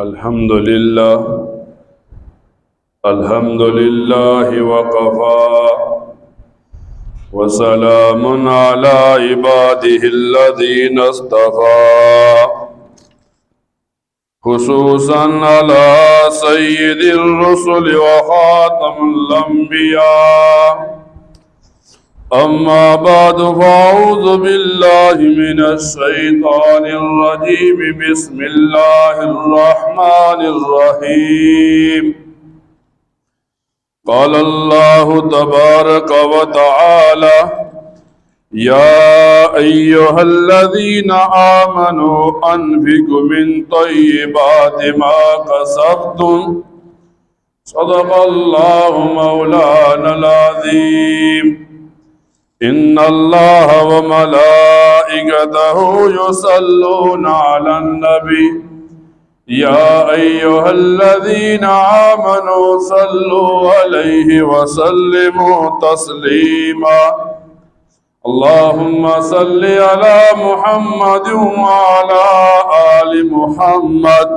الحمد لله وقفا وسلام على عباده الذين اصطفى خصوصا على سيد الرسل وخاتم الأنبياء أما بعد فأعوذ بالله من الشيطان الرجيم بسم الله الرحمن الرحيم قال الله تبارك وتعالى يا أيها الذين آمنوا أنفقوا من طيبات ما كسبتم صدق الله مولانا العظيم إن الله وملائكته يصلون على النبي يا أيها الذين آمنوا صلوا عليه وسلموا تسليما اللهم صل على محمد وعلى آل محمد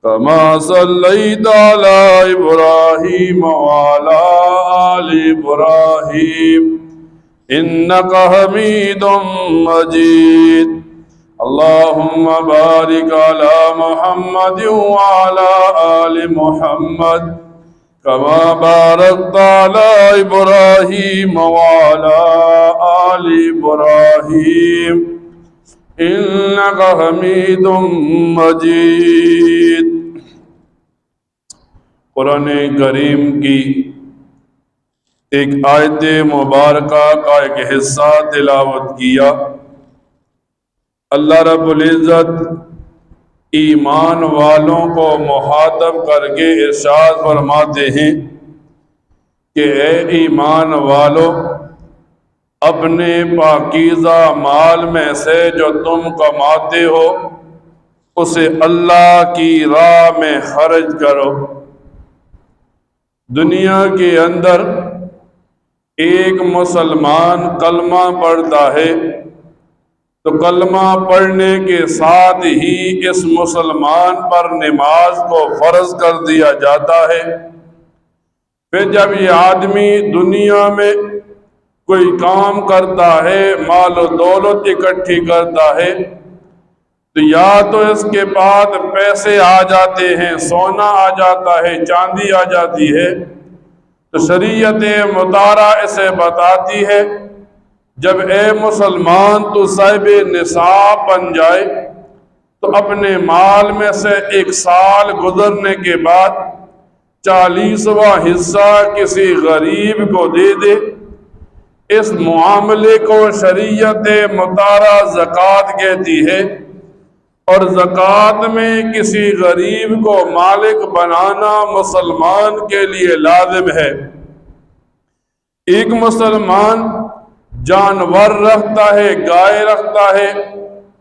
كما صليت على إبراهيم وعلى آل إبراهيم إنك حميد مجيد اللهم بارك على محمد وعلى آل محمد كما باركت على إبراهيم وعلى آل إبراهيم إنك حميد مجيد۔ قرآن کریم کی ایک آیت مبارکہ کا ایک حصہ تلاوت کیا۔ اللہ رب العزت ایمان والوں کو مخاطب کر کے ارشاد فرماتے ہیں کہ اے ایمان والو، اپنے پاکیزہ مال میں سے جو تم کماتے ہو اسے اللہ کی راہ میں خرچ کرو۔ دنیا کے اندر ایک مسلمان کلمہ پڑھتا ہے تو کلمہ پڑھنے کے ساتھ ہی اس مسلمان پر نماز کو فرض کر دیا جاتا ہے۔ پھر جب یہ آدمی دنیا میں کوئی کام کرتا ہے، مال و دولت اکٹھی کرتا ہے، تو یا تو اس کے پاس پیسے آ جاتے ہیں، سونا آ جاتا ہے، چاندی آ جاتی ہے، تو شریعت مطالعہ اسے بتاتی ہے جب اے مسلمان تو صاحب نصاب بن جائے تو اپنے مال میں سے 1 سال گزرنے کے بعد 40واں حصہ کسی غریب کو دے دے۔ اس معاملے کو شریعت مطالعہ زکوٰۃ کہتی ہے، اور زکوٰۃ میں کسی غریب کو مالک بنانا مسلمان کے لیے لازم ہے۔ ایک مسلمان جانور رکھتا ہے، گائے رکھتا ہے،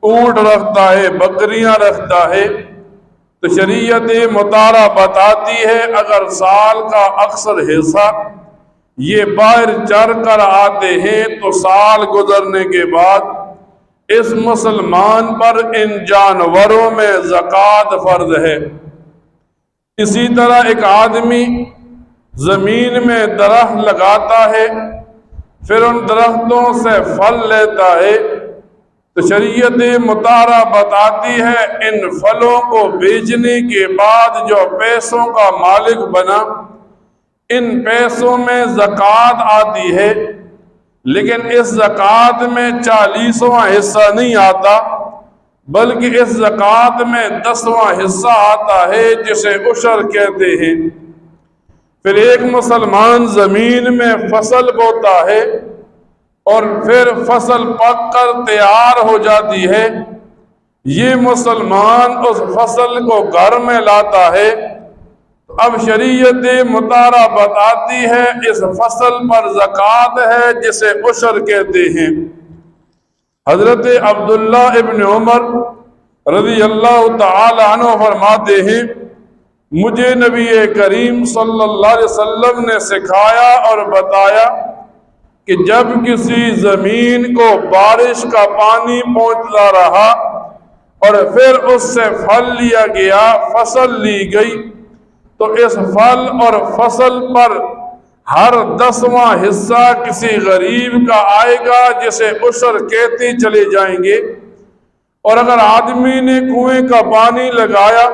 اونٹ رکھتا ہے، بکریاں رکھتا ہے، تو شریعت مطالعہ بتاتی ہے اگر سال کا اکثر حصہ یہ باہر چر کر آتے ہیں تو سال گزرنے کے بعد اس مسلمان پر ان جانوروں میں زکوٰۃ فرض ہے۔ اسی طرح ایک آدمی زمین میں درخت لگاتا ہے، پھر ان درختوں سے پھل لیتا ہے، تو شریعت مطالعہ بتاتی ہے ان پھلوں کو بیچنے کے بعد جو پیسوں کا مالک بنا، ان پیسوں میں زکوٰۃ آتی ہے، لیکن اس زکوٰۃ میں 40واں حصہ نہیں آتا، بلکہ اس زکوٰۃ میں 10واں حصہ آتا ہے جسے عشر کہتے ہیں۔ پھر ایک مسلمان زمین میں فصل بوتا ہے اور پھر فصل پک کر تیار ہو جاتی ہے، یہ مسلمان اس فصل کو گھر میں لاتا ہے، اب شریعت مطالعہ بتاتی ہے اس فصل پر زکوٰۃ ہے جسے عشر کہتے ہیں۔ حضرت عبداللہ ابن عمر رضی اللہ تعالی عنہ فرماتے ہیں مجھے نبی کریم صلی اللہ علیہ وسلم نے سکھایا اور بتایا کہ جب کسی زمین کو بارش کا پانی پہنچتا رہا اور پھر اس سے پھل لیا گیا، فصل لی گئی، تو اس پھل اور فصل پر ہر 10واں حصہ کسی غریب کا آئے گا، جسے عشر کہتے چلے جائیں گے۔ اور اگر آدمی نے کنویں کا پانی لگایا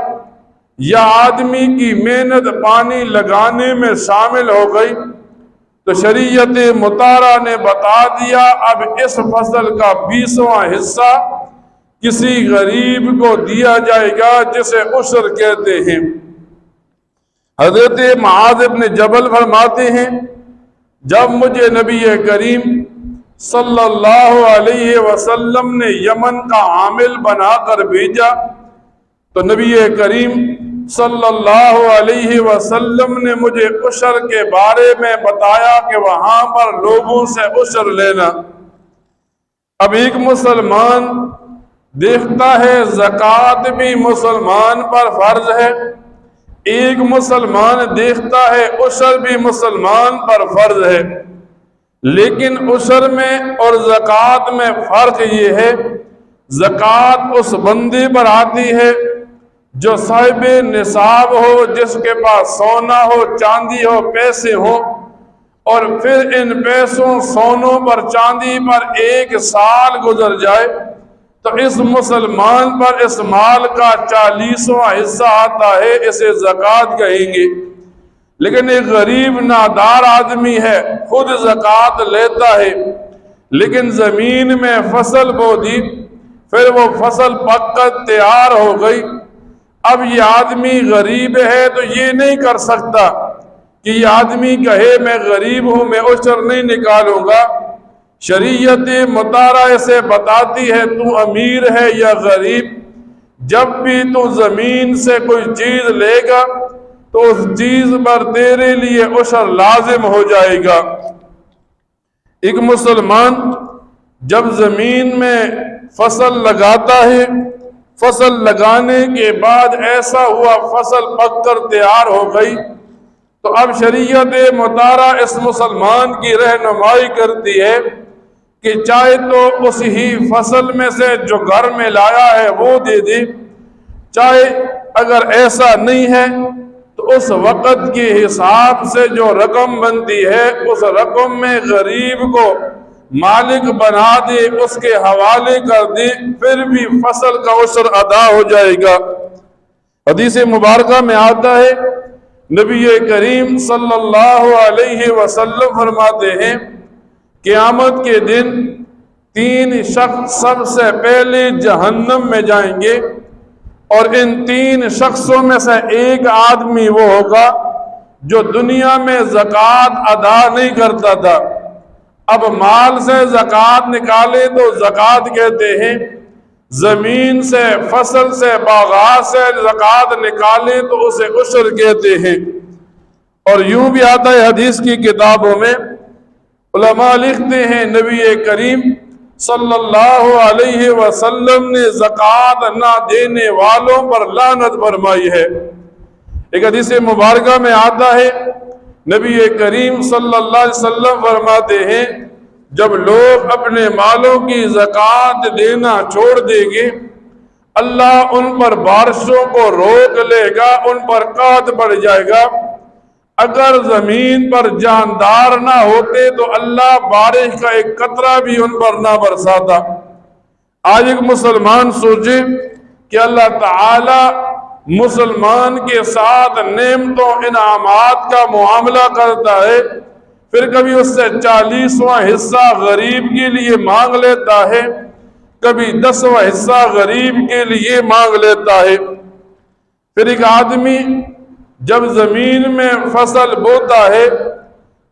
یا آدمی کی محنت پانی لگانے میں شامل ہو گئی، تو شریعت مطالعہ نے بتا دیا اب اس فصل کا 20واں حصہ کسی غریب کو دیا جائے گا، جسے عشر کہتے ہیں۔ حضرت معاذ بن جبل فرماتے ہیں جب مجھے نبی کریم صلی اللہ علیہ وسلم نے یمن کا عامل بنا کر بھیجا، تو نبی کریم صلی اللہ علیہ وسلم نے مجھے عشر کے بارے میں بتایا کہ وہاں پر لوگوں سے عشر لینا۔ اب ایک مسلمان دیکھتا ہے زکوٰۃ بھی مسلمان پر فرض ہے، ایک مسلمان دیکھتا ہے عشر بھی مسلمان پر فرض ہے، لیکن عشر میں اور زکوٰۃ میں فرق یہ ہے، زکوٰۃ اس بندے پر آتی ہے جو صاحب نصاب ہو، جس کے پاس سونا ہو، چاندی ہو، پیسے ہو، اور پھر ان پیسوں سونوں پر چاندی پر 1 سال گزر جائے تو اس مسلمان پر اس مال کا 40واں حصہ آتا ہے، اسے زکوٰۃ کہیں گے۔ لیکن ایک غریب نادار آدمی ہے، خود زکوٰۃ لیتا ہے، لیکن زمین میں فصل بو دی، پھر وہ فصل پک کر تیار ہو گئی، اب یہ آدمی غریب ہے تو یہ نہیں کر سکتا کہ یہ آدمی کہے میں غریب ہوں، میں عشر نہیں نکالوں گا۔ شریعت مطالعہ سے بتاتی ہے تو امیر ہے یا غریب، جب بھی تو زمین سے کوئی چیز لے گا تو اس چیز پر تیرے لیے عشر لازم ہو جائے گا۔ ایک مسلمان جب زمین میں فصل لگاتا ہے، فصل لگانے کے بعد ایسا ہوا فصل پک کر تیار ہو گئی، تو اب شریعت مطالعہ اس مسلمان کی رہنمائی کرتی ہے کہ چاہے تو اس ہی فصل میں سے جو گھر میں لایا ہے وہ دے دے، چاہے اگر ایسا نہیں ہے تو اس وقت کے حساب سے جو رقم بنتی ہے اس رقم میں غریب کو مالک بنا دے، اس کے حوالے کر دے، پھر بھی فصل کا عشر ادا ہو جائے گا۔ حدیث مبارکہ میں آتا ہے نبی کریم صلی اللہ علیہ وسلم فرماتے ہیں قیامت کے دن 3 شخص سب سے پہلے جہنم میں جائیں گے، اور ان 3 شخصوں میں سے ایک آدمی وہ ہوگا جو دنیا میں زکوٰۃ ادا نہیں کرتا تھا، اب مال سے زکوٰۃ نکالے تو زکوٰۃ کہتے ہیں، زمین سے، فصل سے، باغات سے زکوٰۃ نکالے تو اسے عشر کہتے ہیں۔ اور یوں بھی آتا ہے حدیث کی کتابوں میں، علماء لکھتے ہیں نبی کریم صلی اللہ علیہ وسلم نے زکوٰۃ نہ دینے والوں پر لعنت فرمائی ہے۔ ایک حدیث مبارکہ میں آتا ہے نبی کریم صلی اللہ علیہ وسلم فرماتے ہیں جب لوگ اپنے مالوں کی زکوٰۃ دینا چھوڑ دیں گے، اللہ ان پر بارشوں کو روک لے گا، ان پر قحط پڑ جائے گا۔ اگر زمین پر جاندار نہ ہوتے تو اللہ بارش کا ایک قطرہ بھی ان پر نہ برساتا۔ آج ایک مسلمان سوچے کہ اللہ تعالی مسلمان کے ساتھ نعمتوں انعامات کا معاملہ کرتا ہے، پھر کبھی اس سے 40واں حصہ غریب کے لیے مانگ لیتا ہے، کبھی 10واں حصہ غریب کے لیے مانگ لیتا ہے۔ پھر ایک آدمی جب زمین میں فصل بوتا ہے،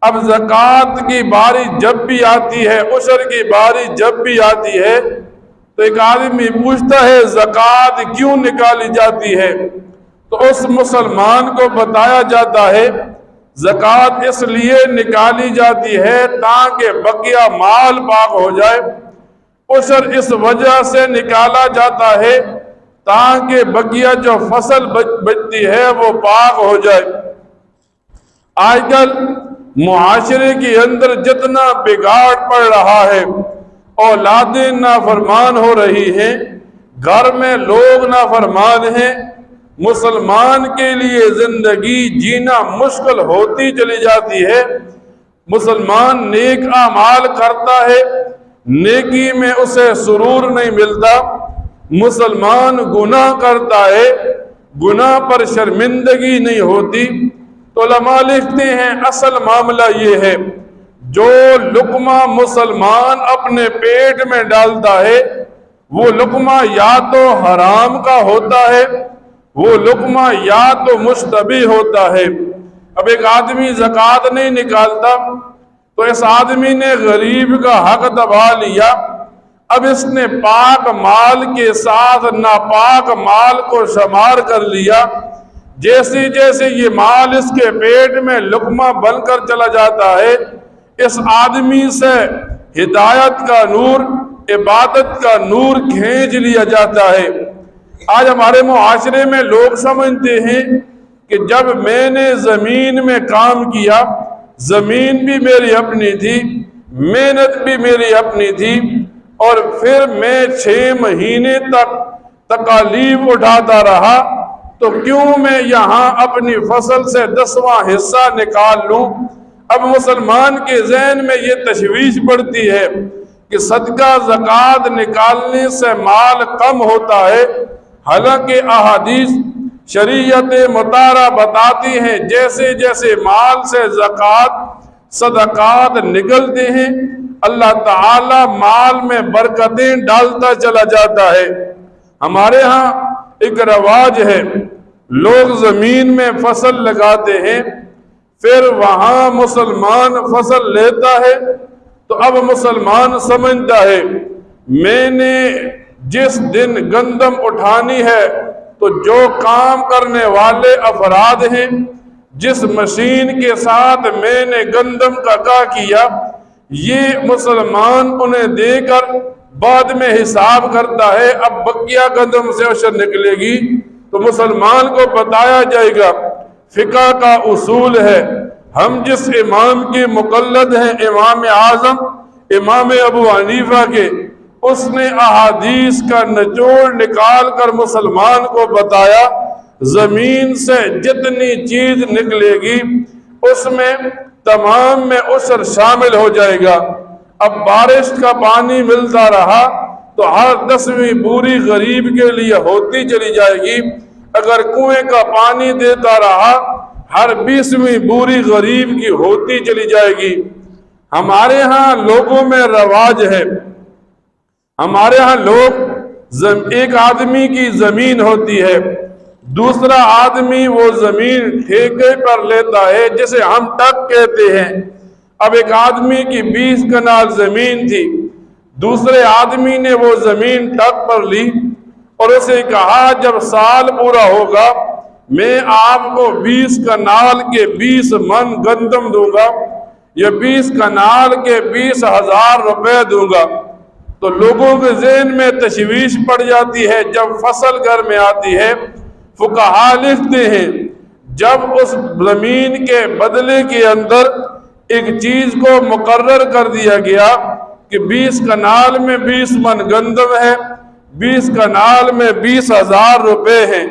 اب زکوٰۃ کی باری جب بھی آتی ہے، عشر کی باری جب بھی آتی ہے، تو ایک آدمی پوچھتا ہے زکوٰۃ کیوں نکالی جاتی ہے؟ تو اس مسلمان کو بتایا جاتا ہے زکوٰۃ اس لیے نکالی جاتی ہے تاکہ بقیہ مال پاک ہو جائے، عشر اس وجہ سے نکالا جاتا ہے تاکہ بقیہ جو فصل بچتی ہے وہ پاک ہو جائے۔ آج کل معاشرے کے اندر جتنا بگاڑ پڑ رہا ہے، اولادیں نافرمان ہو رہی ہیں، گھر میں لوگ نافرمان ہیں، مسلمان کے لیے زندگی جینا مشکل ہوتی چلی جاتی ہے۔ مسلمان نیک اعمال کرتا ہے، نیکی میں اسے سرور نہیں ملتا۔ مسلمان گناہ کرتا ہے، گناہ پر شرمندگی نہیں ہوتی۔ تو علماء لکھتے ہیں اصل معاملہ یہ ہے، جو لقمہ مسلمان اپنے پیٹ میں ڈالتا ہے وہ لقمہ یا تو حرام کا ہوتا ہے، وہ لقمہ یا تو مشتبہ ہوتا ہے۔ اب ایک آدمی زکوٰۃ نہیں نکالتا تو اس آدمی نے غریب کا حق دبا لیا، اب اس نے پاک مال کے ساتھ ناپاک مال کو شمار کر لیا۔ جیسے جیسے یہ مال اس کے پیٹ میں لقمہ بن کر چلا جاتا ہے، اس آدمی سے ہدایت کا نور، عبادت کا نور کھینچ لیا جاتا ہے۔ آج ہمارے معاشرے میں لوگ سمجھتے ہیں کہ جب میں نے زمین میں کام کیا، زمین بھی میری اپنی تھی، محنت بھی میری اپنی تھی، اور پھر میں 6 مہینے تک تکالیف اٹھاتا رہا، تو کیوں میں یہاں اپنی فصل سے 10واں حصہ نکال لوں؟ اب مسلمان کے ذہن میں یہ تشویش پڑتی ہے کہ صدقہ زکوٰۃ نکالنے سے مال کم ہوتا ہے، حالانکہ احادیث شریعت مطہرہ بتاتی ہیں جیسے جیسے مال سے زکوٰۃ صدقات نکلتے ہیں اللہ تعالی مال میں برکتیں ڈالتا چلا جاتا ہے۔ ہمارے ہاں ایک رواج ہے، لوگ زمین میں فصل لگاتے ہیں، پھر وہاں مسلمان فصل لیتا ہے، تو اب مسلمان سمجھتا ہے میں نے جس دن گندم اٹھانی ہے تو جو کام کرنے والے افراد ہیں، جس مشین کے ساتھ میں نے گندم کا کیا، یہ مسلمان انہیں دے کر بعد میں حساب کرتا ہے، اب بقیہ گندم سے عشر نکلے گی تو مسلمان کو بتایا جائے گا۔ فقہ کا اصول ہے، ہم جس امام کے مقلد ہیں، امام اعظم امام ابو حنیفہ کے، اس نے احادیث کا نچوڑ نکال کر مسلمان کو بتایا، زمین سے جتنی چیز نکلے گی اس میں تمام میں عشر شامل ہو جائے گا۔ اب بارش کا پانی ملتا رہا تو ہر 10ویں بوری غریب کے لیے ہوتی چلی جائے گی، اگر کنویں کا پانی دیتا رہا ہر 20ویں بوری غریب کی ہوتی چلی جائے گی۔ ہمارے ہاں لوگوں میں رواج ہے، ہمارے ہاں لوگ ایک آدمی کی زمین ہوتی ہے، دوسرا آدمی وہ زمین ٹھیکے پر لیتا ہے جسے ہم ٹک کہتے ہیں۔ اب ایک آدمی کی 20 کنال زمین تھی، دوسرے آدمی نے وہ زمین ٹک پر لی اور اسے کہا جب سال پورا ہوگا میں آپ کو 20 کنال کے 20 من گندم دوں گا یا 20 کنال کے 20,000 روپے دوں گا۔ تو لوگوں کے ذہن میں تشویش پڑ جاتی ہے۔ جب فصل گھر میں آتی ہے، فقہا لکھتے ہیں جب اس زمین کے بدلے کے اندر ایک چیز کو مقرر کر دیا گیا کہ 20 کنال میں 20 من گندم ہے، 20 کنال میں 20,000 روپے ہیں،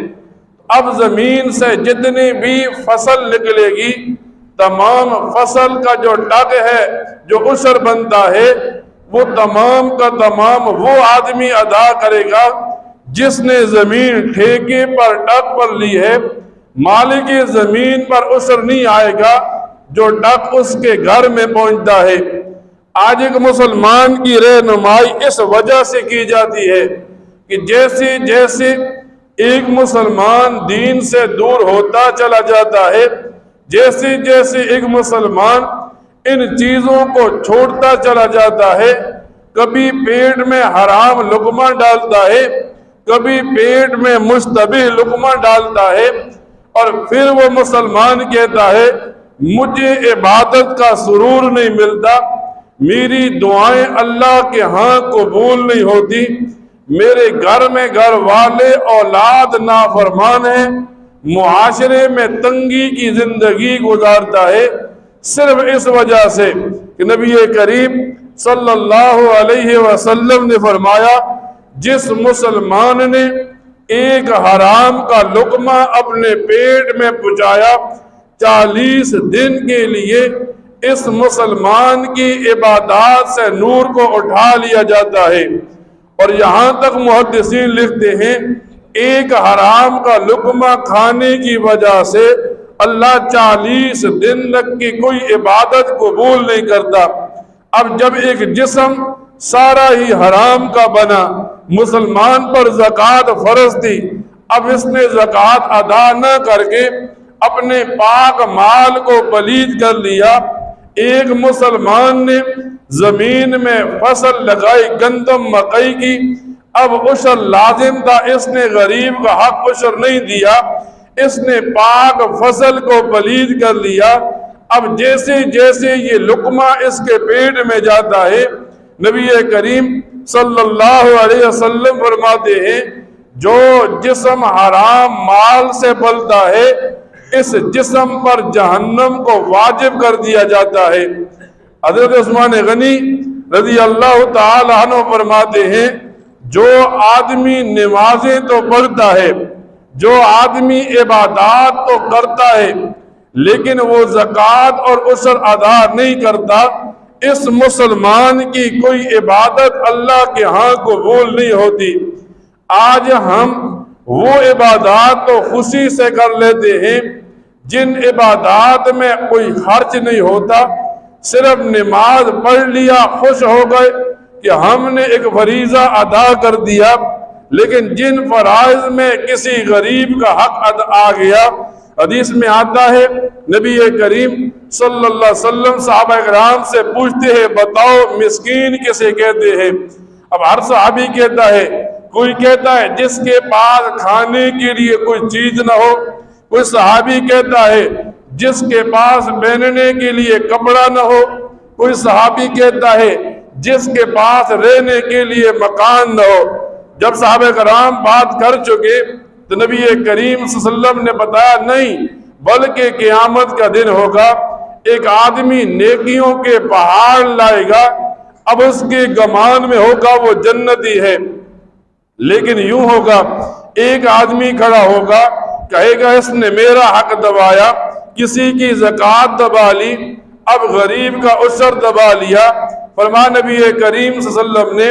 اب زمین سے جتنی بھی فصل نکلے گی تمام فصل کا جو ٹگ ہے، جو عشر بنتا ہے، وہ تمام کا تمام وہ آدمی ادا کرے گا جس نے زمین ٹھیکے پر ٹگ پر لی ہے۔ مالک زمین پر عشر نہیں آئے گا جو ٹگ اس کے گھر میں پہنچتا ہے۔ آج ایک مسلمان کی رہنمائی اس وجہ سے کی جاتی ہے کہ جیسے جیسے ایک مسلمان دین سے دور ہوتا چلا جاتا ہے، جیسے جیسے ایک مسلمان ان چیزوں کو چھوڑتا چلا جاتا ہے، کبھی پیٹ میں حرام لقمہ ڈالتا ہے، کبھی پیٹ میں مشتبہ لقمہ ڈالتا ہے، اور پھر وہ مسلمان کہتا ہے مجھے عبادت کا سرور نہیں ملتا، میری دعائیں اللہ کے ہاں قبول نہیں ہوتی، میرے گھر میں گھر والے اولاد نافرمان ہیں، معاشرے میں تنگی کی زندگی گزارتا ہے، صرف اس وجہ سے کہ نبی کریم صلی اللہ علیہ وسلم نے فرمایا جس مسلمان نے ایک حرام کا لقمہ اپنے پیٹ میں پہنچایا 40 دن کے لیے اس مسلمان کی عبادات سے نور کو اٹھا لیا جاتا ہے۔ اور یہاں تک محدثین لکھتے ہیں ایک حرام کا لقمہ کھانے کی وجہ سے اللہ 40 دن تک کی کوئی عبادت قبول نہیں کرتا۔ اب جب ایک جسم سارا ہی حرام کا بنا، مسلمان پر زکوٰۃ فرض تھی، اب اس نے زکوٰۃ ادا نہ کر کے اپنے پاک مال کو پلید کر لیا۔ ایک مسلمان نے زمین میں فصل لگائی گندم مکئی کی، اب عشر لازم تھا، اس نے غریب کا حق عشر نہیں دیا، اس نے پاک فصل کو پلید کر لیا۔ اب جیسے جیسے یہ لقمہ اس کے پیٹ میں جاتا ہے، نبی کریم صلی اللہ علیہ وسلم فرماتے ہیں جو جسم حرام مال سے پلتا ہے اس جسم پر جہنم کو واجب کر دیا جاتا ہے۔ حضرت عثمان غنی رضی اللہ تعالی عنہ فرماتے ہیں جو آدمی نمازیں تو پڑھتا ہے، جو آدمی عبادات تو کرتا ہے، لیکن وہ زکوٰۃ اور عشر ادا نہیں کرتا، اس مسلمان کی کوئی عبادت اللہ کے ہاں قبول نہیں ہوتی۔ آج ہم وہ عبادات تو خوشی سے کر لیتے ہیں جن عبادات میں کوئی خرچ نہیں ہوتا، صرف نماز پڑھ لیا خوش ہو گئے کہ ہم نے ایک فریضہ ادا کر دیا، لیکن جن فرائض میں کسی غریب کا حق آ گیا، حدیث میں آتا ہے نبی کریم صلی اللہ علیہ وسلم صحابہ کرام سے پوچھتے ہیں بتاؤ مسکین کسے کہتے ہیں؟ اب ہر صحابی کہتا ہے، کوئی کہتا ہے جس کے پاس کھانے کے لیے کوئی چیز نہ ہو، کوئی صحابی کہتا ہے جس کے پاس پہننے کے لیے کپڑا نہ ہو، کوئی صحابی کہتا ہے جس کے پاس رہنے کے لیے مکان نہ ہو۔ جب صحابہ کرام بات کر چکے تو نبی کریم صلی اللہ علیہ وسلم نے بتایا نہیں، بلکہ قیامت کا دن ہوگا، ایک آدمی نیکیوں کے پہاڑ لائے گا، اب اس کے گمان میں ہوگا وہ جنتی ہے، لیکن یوں ہوگا ایک آدمی کھڑا ہوگا کہے گا اس نے میرا حق دبایا، کسی کی زکوٰۃ دبا لی، اب غریب کا عشر دبا لیا۔ فرمایا نبی کریم صلی اللہ علیہ وسلم نے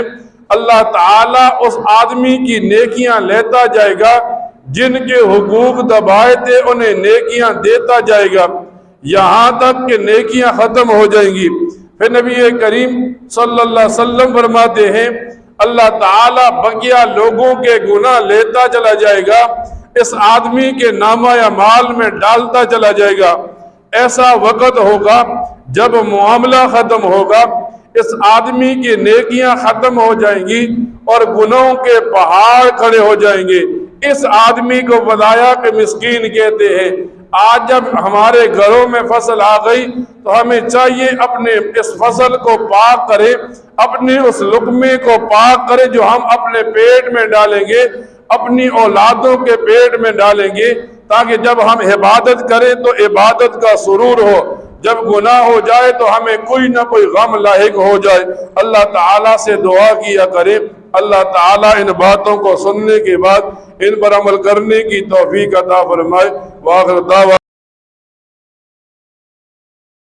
اللہ تعالیٰ اس آدمی کی نیکیاں لیتا جائے گا، جن کے حقوق دبائے تھے انہیں نیکیاں دیتا جائے گا، یہاں تک کہ نیکیاں ختم ہو جائیں گی۔ پھر نبی کریم صلی اللہ علیہ وسلم فرماتے ہیں اللہ تعالیٰ بقیہ لوگوں کے گناہ لیتا چلا جائے گا، اس آدمی کے نامہ اعمال میں ڈالتا چلا جائے گا۔ ایسا وقت ہوگا جب معاملہ ختم ہوگا، اس آدمی کی نیکیاں ختم ہو جائیں گی اور گناہوں کے پہاڑ کھڑے ہو جائیں گے۔ اس آدمی کو بتایا کہ مسکین کہتے ہیں۔ آج جب ہمارے گھروں میں فصل آ گئی تو ہمیں چاہیے اپنے اس فصل کو پاک کرے، اپنے اس لقمے کو پاک کرے جو ہم اپنے پیٹ میں ڈالیں گے، اپنی اولادوں کے پیٹ میں ڈالیں گے، تاکہ جب ہم عبادت کریں تو عبادت کا سرور ہو، جب گناہ ہو جائے تو ہمیں کوئی نہ کوئی غم لاحق ہو جائے۔ اللہ تعالیٰ سے دعا کیا کرے اللہ تعالیٰ ان باتوں کو سننے کے بعد ان پر عمل کرنے کی توفیق عطا فرمائے۔ وآخر دعوانا